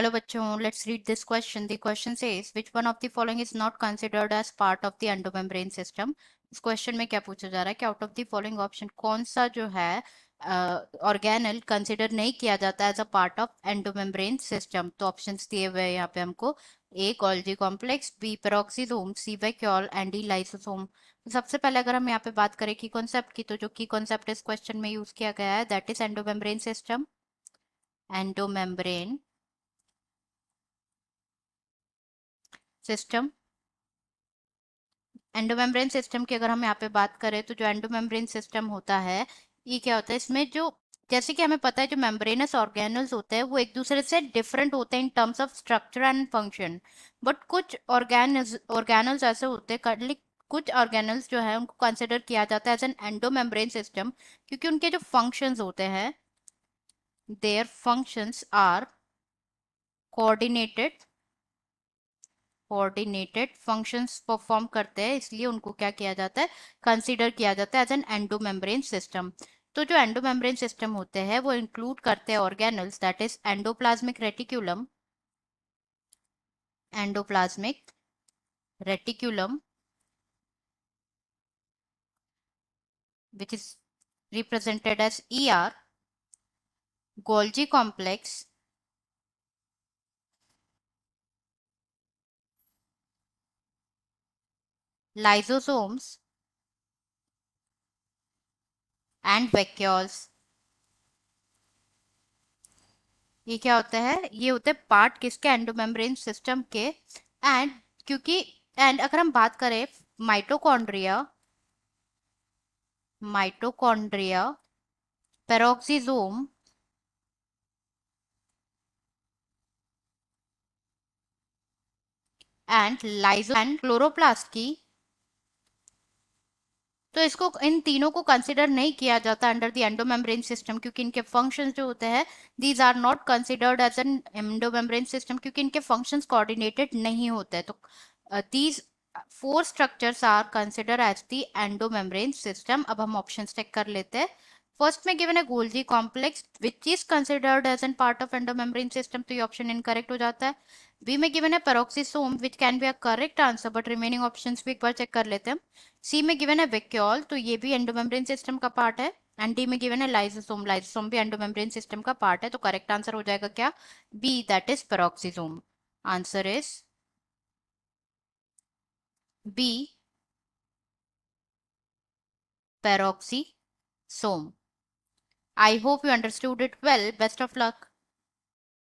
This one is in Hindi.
Hello bachcho, let's read this question. The question says, which one of the following is not considered as part of the endomembrane system? इस क्वेश्चन में क्या पूछा जा रहा है कि out of the following option कौन सा जो है ऑर्गेनल कंसिडर नहीं किया जाता as a part of endomembrane system. तो ऑप्शंस दिए हुए हैं यहाँ पे हमको। A Golgi complex, B peroxisome, C vacuole and D lysosome. तो सबसे पहले अगर हम यहाँ पे बात करें की कॉन्सेप्ट की, तो जो की कॉन्सेप्ट इस क्वेश्चन में यूज किया गया है that is endomembrane system. Endomembrane system, endomembrane system की अगर हम यहाँ पे बात करें तो जो एंडोमेम्ब्रेन सिस्टम होता है ये क्या होता है, इसमें जो जैसे कि हमें पता है जो मेम्ब्रेनस ऑर्गेनल्स होते हैं वो एक दूसरे से डिफरेंट होते हैं in terms of structure and function. But कुछ ऑर्गेनल्स ऐसे होते हैं, कुछ ऑर्गेनल्स जो है उनको कंसिडर किया जाता है एज एन एंडोमेम्ब्रेन सिस्टम, क्योंकि उनके जो फंक्शंस होते हैं their functions are coordinated coordinated functions perform करते हैं, इसलिए उनको क्या किया जाता है, कंसीडर किया जाता है एज एन एंडोमेम्ब्रेन सिस्टम। तो जो एंडोमेम्ब्रेन सिस्टम होते हैं वो इंक्लूड करते हैं organelles that is endoplasmic reticulum, endoplasmic reticulum which is represented as ER, Golgi complex, lysosomes and vacuoles। ये क्या होता है, ये होते हैं पार्ट किसके, एंडोमेम्ब्रेन सिस्टम के। एंड क्योंकि एंड अगर हम बात करें mitochondria, mitochondria, peroxisome and lyso and chloroplast की, तो इसको इन तीनों को कंसिडर नहीं किया जाता अंडर द एंडोमेम्ब्रेन सिस्टम, क्योंकि इनके फंक्शंस जो होते हैं these are not considered as an endomembrane system, क्योंकि इनके फंक्शंस कोऑर्डिनेटेड नहीं होते। तो these four structures are consider as the endomembrane system. अब हम ऑप्शन चेक कर लेते हैं। फर्स्ट में गिवन है Golgi complex which is considered as an part of endomembrane system, तो ये ऑप्शन इनकरेक्ट हो जाता है। बी में गिवन है peroxisome which can be a correct answer, but remaining options भी एक बार चेक कर लेते हैं। सी में गिवन है वैक्यूल, तो ये भी एंडोमेम्ब्रेन सिस्टम का पार्ट है। एंड डी में गिवन है लाइसोसोम, लाइसोसोम भी एंडोमेम्ब्रेन सिस्टम का पार्ट है। तो करेक्ट आंसर हो जाएगा क्या, B that is peroxisome. Answer is B, peroxisome। I hope you understood it well. Best of luck.